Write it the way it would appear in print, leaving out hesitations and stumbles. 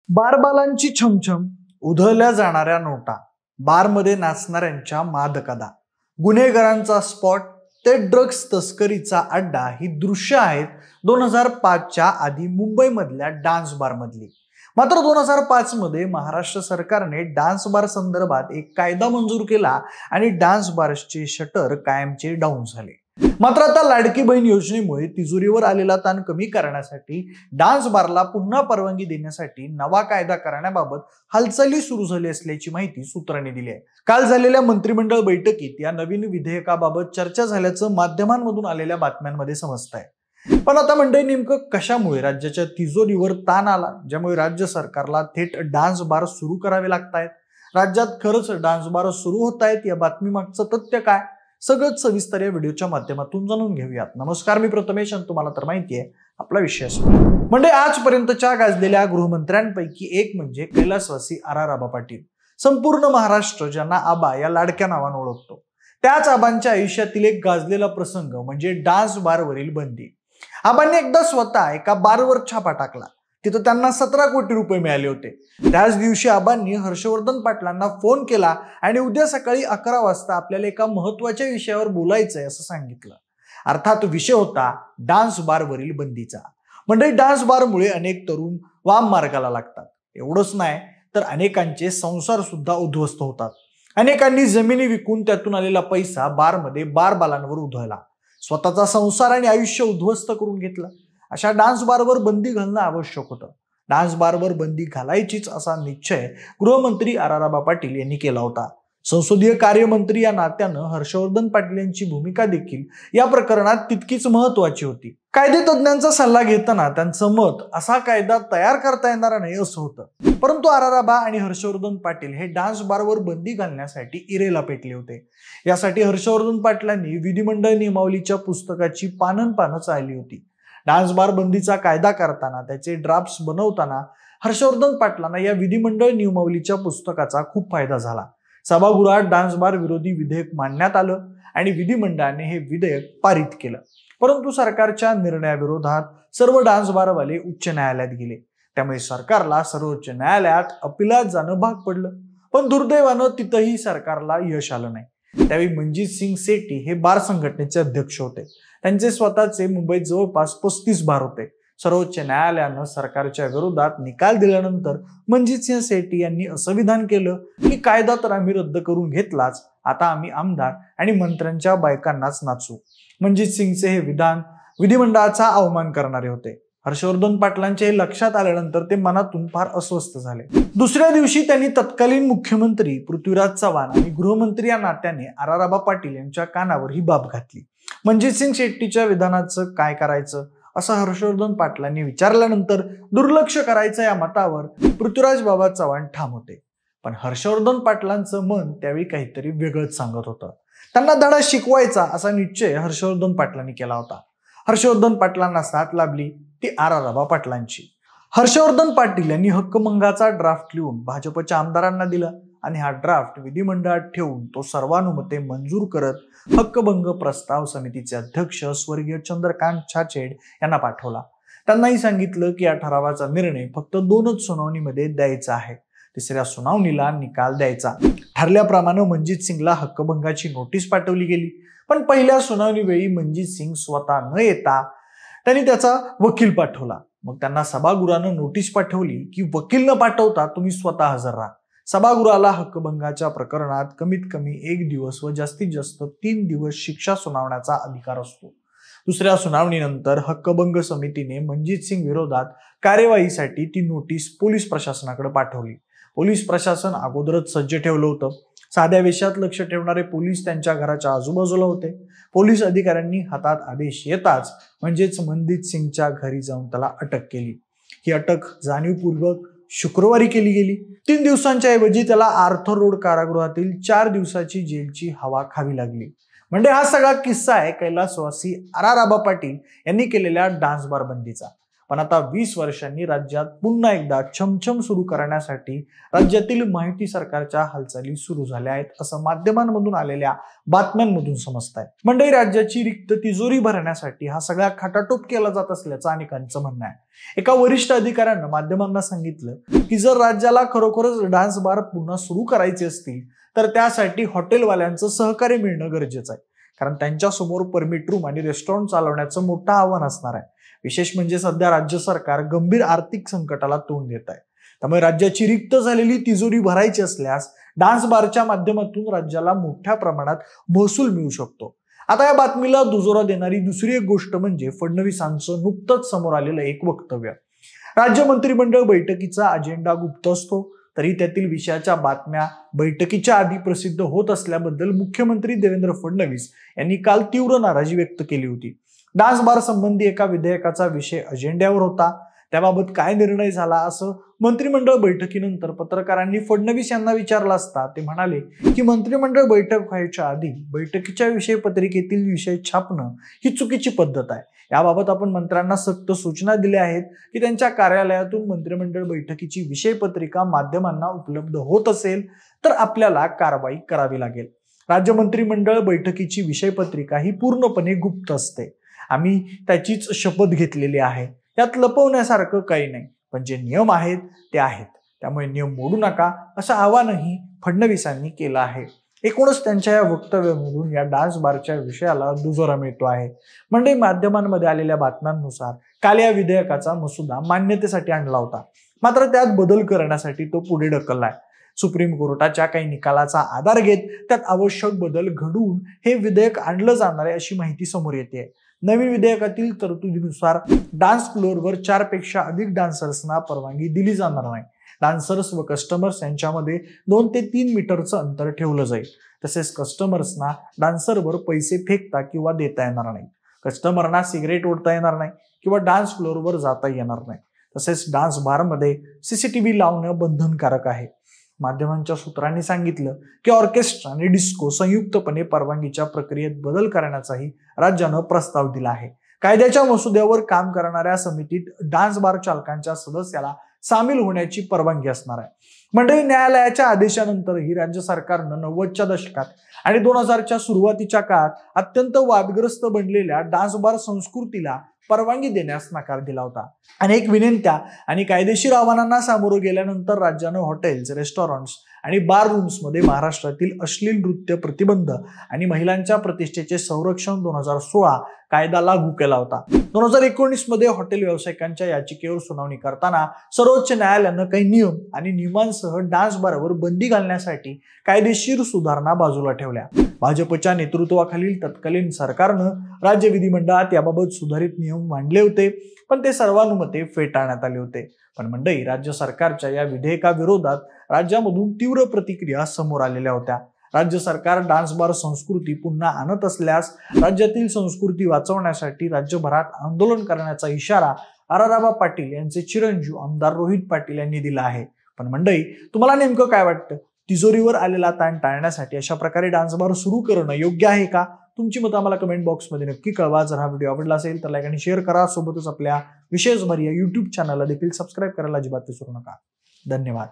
बारबालांची छमछम, उधळल्या जाणाऱ्या नोटा, बारमध्ये नाचणाऱ्यांच्या मादकदा, गुन्हेगारांचा स्पॉट ते ड्रग्ज तस्करीचा अड्डा ही दृश्य आहेत 2005च्या आधी मुंबईमधल्या डान्स बार मधली। मात्र 2005 मध्ये महाराष्ट्र सरकारने डान्स बार संदर्भात एक कायदा मंजूर केला आणि डान्स बार्सचे शटर कायमचे डाऊन झाले। मात्र आता लाडकी बहीण योजनेमुळे तिजोरीवर आलेला ताण कमी करण्यासाठी डान्स बारला पुन्हा परवानगी देण्यासाठी नवा कायदा करण्याबाबत हालचाली सुरू झाली असल्याची माहिती सूत्रांनी दिली आहे। काल झालेल्या मंत्रिमंडळ बैठकीत या नवीन विधेयकाबाबत चर्चा झाल्याचं माध्यमांमधून आलेल्या बातम्यांमध्ये समजतंय। पण आता मंडळी, नेमकं कशामुळे राज्याच्या तिजोरीवर ताण आला, ज्यामुळे राज्य सरकारला थेट डान्स बार सुरू करावे लागतायत? राज्यात खरंच डान्स बार सुरू होत आहेत? या बातमीमागचं तथ्य काय, सगळंच सविस्तर या व्हिडिओच्या माध्यमातून जाणून घेऊयात। नमस्कार, मी प्रथमेश आणि तुम्हाला तर माहिती आहे आपला विषय असतो म्हणजे आजपर्यंतच्या गाजलेल्या गृहमंत्र्यांपैकी एक म्हणजे कैलासवासी आबा पाटील। संपूर्ण महाराष्ट्र ज्यांना आबा या लाडक्या नावाने ओळखतो, त्याच आबांच्या आयुष्यातील एक गाजलेला प्रसंग म्हणजे डान्स बारवरील बंदी। आबांनी एकदा स्वतः एका बारवर छापा टाकला, तिथं त्यांना 17 कोटी रुपये मिळाले होते। त्याच दिवशी आबांनी हर्षवर्धन पाटलांना फोन केला आणि उद्या सकाळी 11 वाजता आपल्याला एका महत्त्वाच्या विषयावर बोलायचंय असं सांगितलं। अर्थात विषय होता डान्स बारवरील बंदीचा। म्हणजे डान्स बारमुळे अनेक तरुण वाम मार्गाला लागतात। एवढंच नाही तर अनेकांचे संसार सुद्धा उद्ध्वस्त होतात। अनेकांनी जमिनी विकून त्यातून आलेला पैसा बारमध्ये बारबालांवर उधळला, स्वतःचा संसार आणि आयुष्य उद्ध्वस्त करून घेतलं। अशा डान्स बारवर बंदी घालणं आवश्यक होतं। डान्स बारवर बंदी घालायचीच असा निश्चय गृहमंत्री आबा पाटील यांनी केला होता। संसदीय कार्यमंत्री या नात्यानं हर्षवर्धन पाटील यांची भूमिका देखील या प्रकरणात तितकीच महत्वाची होती। कायदे तज्ञांचा सल्ला घेताना त्यांचं मत असा कायदा तयार करता येणार नाही असं होतं, परंतु आबा आणि हर्षवर्धन पाटील हे डान्स बारवर बंदी घालण्यासाठी इरेला पेटले होते। यासाठी हर्षवर्धन पाटलांनी विधिमंडळ नियमावलीच्या पुस्तकाची पानं चालली होती। डान्स बार बंदीचा कायदा करताना, त्याचे ड्राफ्ट्स बनवताना हर्षवर्धन पाटलांना या विधिमंडळ नियमावलीच्या पुस्तकाचा खूप फायदा झाला। सभागृहात डान्स बार विरोधी विधेयक मांडण्यात आलं आणि विधिमंडळाने हे विधेयक पारित केलं। परंतु सरकारच्या निर्णयाविरोधात सर्व डान्स बारवाले उच्च न्यायालयात गेले, त्यामुळे सरकारला सर्वोच्च न्यायालयात अपिलात जाणं भाग पडलं। पण दुर्दैवानं तिथंही सरकारला यश आलं नाही। त्यावेळी मनजीत सिंग सेठी हे बार संघटनेचे अध्यक्ष होते। त्यांचे स्वतःचे मुंबईत जवळपास 35 बार होते। सर्वोच्च न्यायालयानं सरकारच्या विरोधात निकाल दिल्यानंतर मनजीत सिंग सेठी यांनी असं विधान केलं की कायदा तर आम्ही रद्द करून घेतलाच, आता आम्ही आमदार आणि मंत्र्यांच्या बायकांनाच नाचू। मनजीत सिंगचे हे विधान विधिमंडळाचा अवमान करणारे होते। हर्षवर्धन पाटलांचे हे लक्षात आल्यानंतर ते मनातून फार अस्वस्थ झाले। दुसऱ्या दिवशी त्यांनी तत्कालीन मुख्यमंत्री पृथ्वीराज चव्हाण आणि गृहमंत्री या नात्याने आबा पाटील यांच्या कानावर ही बाब घातली। मनजीत सिंग शेट्टीच्या विधानाचं काय करायचं असं हर्षवर्धन पाटलांनी विचारल्यानंतर दुर्लक्ष करायचं या मतावर पृथ्वीराज बाबा चव्हाण ठाम होते। पण हर्षवर्धन पाटलांचं मन त्यावेळी काहीतरी वेगळंच सांगत होतं। त्यांना धडा शिकवायचा असा निश्चय हर्षवर्धन पाटलांनी केला होता। हर्षवर्धन पाटलांना साथ लाभली ती आबा पाटलांची। हर्षवर्धन पाटील यांनी हक्कभंगाचा ड्राफ्ट लिहून भाजपच्या आमदारांना दिला आणि हा ड्राफ्ट विधिमंडळात ठेवून तो सर्वानुमते मंजूर करत हक्कभंग प्रस्ताव समितीचे अध्यक्ष स्वर्गीय चंद्रकांत छाचेड यांना पाठवला। त्यांनाही सांगितलं की या ठरावाचा निर्णय फक्त 2च सुनावणीमध्ये द्यायचा आहे, तिसऱ्या सुनावणीला निकाल द्यायचा। ठरल्याप्रमाणे मनजीत सिंगला हक्कभंगाची नोटीस पाठवली गेली, पण पहिल्या सुनावणीवेळी मनजीत सिंग स्वतः न येता त्यांनी त्याचा वकील पाठवला। मग त्यांना सभागृहानं नोटीस पाठवली की वकील न पाठवता तुम्ही स्वतः हजर राहा। सभागृहाला हक्कभंगाच्या प्रकरणात कमीत कमी 1 दिवस व जास्तीत जास्त 3 दिवस शिक्षा सुनावण्याचा अधिकार असतो। दुसऱ्या सुनावणीनंतर हक्कभंग समितीने मनजीत सिंग विरोधात कार्यवाहीसाठी ती नोटीस पोलीस प्रशासनाकडे पाठवली। पोलीस प्रशासन अगोदरच सज्ज ठेवलं होतं। साध्या वेशात लक्ष ठेवणारे पोलीस त्यांच्या घराच्या आजूबाजूला होते। पोलीस अधिकाऱ्यांनी हातात आदेश येताच म्हणजेच मनजीत सिंगच्या घरी जाऊन त्याला अटक केली। ही अटक जाणीवपूर्वक शुक्रवारी केली गेली। 3 दिवसांच्या ऐवजी त्याला आर्थर रोड कारागृहातील 4 दिवसाची जेलची हवा खावी लागली। म्हणजे हा सगळा किस्सा आहे कैलासवासी आबा पाटील यांनी केलेल्या डान्स बार बंदीचा। पण आता 20 वर्षांनी राज्यात पुन्हा एकदा छमछम सुरू करण्यासाठी राज्यातील माहिती सरकारच्या हालचाली सुरू झाल्या आहेत असं माध्यमांमधून आलेल्या बातम्यांमधून समजतंय. मंडळी, राज्याची रिक्त तिजोरी भरण्यासाठी हा सगळा खटाटोप केला जात असल्याचं अनेकांचं म्हणणं आहे. एका वरिष्ठ अधिकाऱ्यानं माध्यमांना सांगितलं की जर राज्याला खरोखरच डान्स बार पुन्हा सुरू करायचे असतील तर त्यासाठी हॉटेलवाल्यांचं सहकार्य मिळणं गरजेचं आहे, कारण त्यांच्यासमोर परमिट रूम आणि रेस्टॉरंट चालवण्याचं मोठं आव्हान असणार आहे. विशेष म्हणजे सध्या राज्य सरकार गंभीर आर्थिक संकटाला तोंड देत आहे. त्यामुळे राज्याची रिक्त झालेली तिजोरी भरायची असल्यास डान्स बारच्या माध्यमातून राज्याला मोठ्या प्रमाणात महसूल मिळू शकतो. आता या बातमीला दुजोरा देणारी दुसरी एक गोष्ट म्हणजे फडणवीसांचं नुकतंच समोर आलेलं एक वक्तव्य. राज्य मंत्रिमंडळ बैठकीचा अजेंडा गुप्त असतो, तरी त्यातील विषयाच्या बातम्या बैठकीच्या आधी प्रसिद्ध होत असल्याबद्दल मुख्यमंत्री देवेंद्र फडणवीस यांनी काल तीव्र नाराजी व्यक्त केली होती. डान्स बार संबंधी एका विधेयकाचा विषय अजेंड्यावर होता, त्याबाबत काय निर्णय झाला असं मंत्रिमंडळ बैठकीनंतर पत्रकारांनी फडणवीस यांना विचारलं असता ते म्हणाले की मंत्रिमंडळ बैठक व्हायच्या आधी बैठकीच्या विषय पत्रिकेतील विषय छापणं ही चुकीची पद्धत आहे. याबाबत आपण मंत्र्यांना सक्त सूचना दिल्या आहेत की त्यांच्या कार्यालयातून मंत्रिमंडळ बैठकीची विषय पत्रिका माध्यमांना उपलब्ध होत असेल तर आपल्याला कारवाई करावी लागेल. राज्य मंत्रिमंडळ बैठकीची विषय पत्रिका ही पूर्णपणे गुप्त असते. आम्ही त्याचीच शपथ घेतलेली आहे. यात लपवण्यासारखं काही नाही, पण जे नियम आहेत ते आहेत, त्यामुळे नियम मोडू नका असं आवाहनही फडणवीसांनी केलं आहे. एकूणच त्यांच्या या वक्तव्यामधून या डान्स बारच्या विषयाला दुजोरा मिळतो आहे. म्हणजे माध्यमांमध्ये आलेल्या बातम्यांनुसार काल या विधेयकाचा मसुदा मान्यतेसाठी आणला होता, मात्र त्यात बदल करण्यासाठी तो पुढे ढकललाय. सुप्रीम कोर्टाच्या काही निकालाचा आधार घेत त्यात आवश्यक बदल घडवून हे विधेयक आणलं जाणार आहे अशी माहिती समोर येते. नवीन विधेयकातील तरतुदीनुसार डान्स फ्लोअरवर 4 पेक्षा अधिक डान्सर्सना परवानगी दिली जाणार नाही. डान्सर्स व कस्टमर्स यांच्यामध्ये 2 ते 3 मीटरचं अंतर ठेवलं जाईल. तसेच कस्टमर्सना डान्सरवर पैसे फेकता किंवा देता येणार नाही. कस्टमरना सिगरेट ओढता येणार नाही किंवा डान्स फ्लोअरवर जाता येणार नाही. तसेच डान्स बारमध्ये CCTV लावणं बंधनकारक आहे. माध्यमांच्या सूत्रांनी सांगितलं की ऑर्केस्ट्रा आणि डिस्को संयुक्तपणे परवानगीच्या प्रक्रियेत बदल करण्याचाही राज्यानं प्रस्ताव दिला आहे. कायद्याच्या मसुद्यावर काम करणाऱ्या समितीत डान्स बार चालकांच्या सदस्याला सामील होण्याची परवानगी असणार आहे. मंडळी, न्यायालयाच्या आदेशानंतरही राज्य सरकारनं 90च्या दशकात आणि 2000च्या सुरुवातीच्या काळात अत्यंत वादग्रस्त बनलेल्या डान्स बार संस्कृतीला परवानगी देण्यास नकार दिला होता. अनेक विनंत्या आणि कायदेशीर आव्हानांना सामोरं गेल्यानंतर राज्यानं हॉटेल्स, रेस्टॉरंट्स आणि बार रूम्समध्ये महाराष्ट्रातील अश्लील नृत्य प्रतिबंध आणि महिलांच्या प्रतिष्ठेचे संरक्षण 2016 कायदा लागू केला होता. 2019 मध्ये हॉटेल व्यावसायिकांच्या याचिकेवर सुनावणी करताना सर्वोच्च न्यायालयानं काही नियम आणि नियमांसह डान्स बारवर बंदी घालण्यासाठी कायदेशीर सुधारणा बाजूला ठेवल्या. भाजपच्या नेतृत्वाखालील तत्कालीन सरकारनं राज्य विधिमंडळात याबाबत सुधारित नियम मांडले होते, पण ते सर्वानुमते फेटाळण्यात आले होते. पण मंडळी, राज्य सरकारच्या या विधेयकाविरोधात राज्यामधून तीव्र प्रतिक्रिया समोर आलेल्या होत्या. राज्य सरकार डान्स बार संस्कृती पुन्हा आणत असल्यास राज्यातील संस्कृती वाचवण्यासाठी राज्यभरात आंदोलन करण्याचा इशारा आराराबा पाटील यांचे चिरंजीव आमदार रोहित पाटील यांनी दिला आहे. पण मंडळी, तुम्हाला नेमकं काय वाटतं? तिजोरीवर आलेला ताण टाळण्यासाठी अशा प्रकारे डान्स बार सुरू करणं योग्य आहे का? तुमची मतं आम्हाला कमेंट बॉक्समध्ये नक्की कळवा. जर हा व्हिडिओ आवडला असेल तर लाईक आणि शेअर करा. सोबतच आपल्या विशेषभर या YouTube चॅनलला देखील सबस्क्राईब करायला अजिबात विसरू नका. धन्यवाद.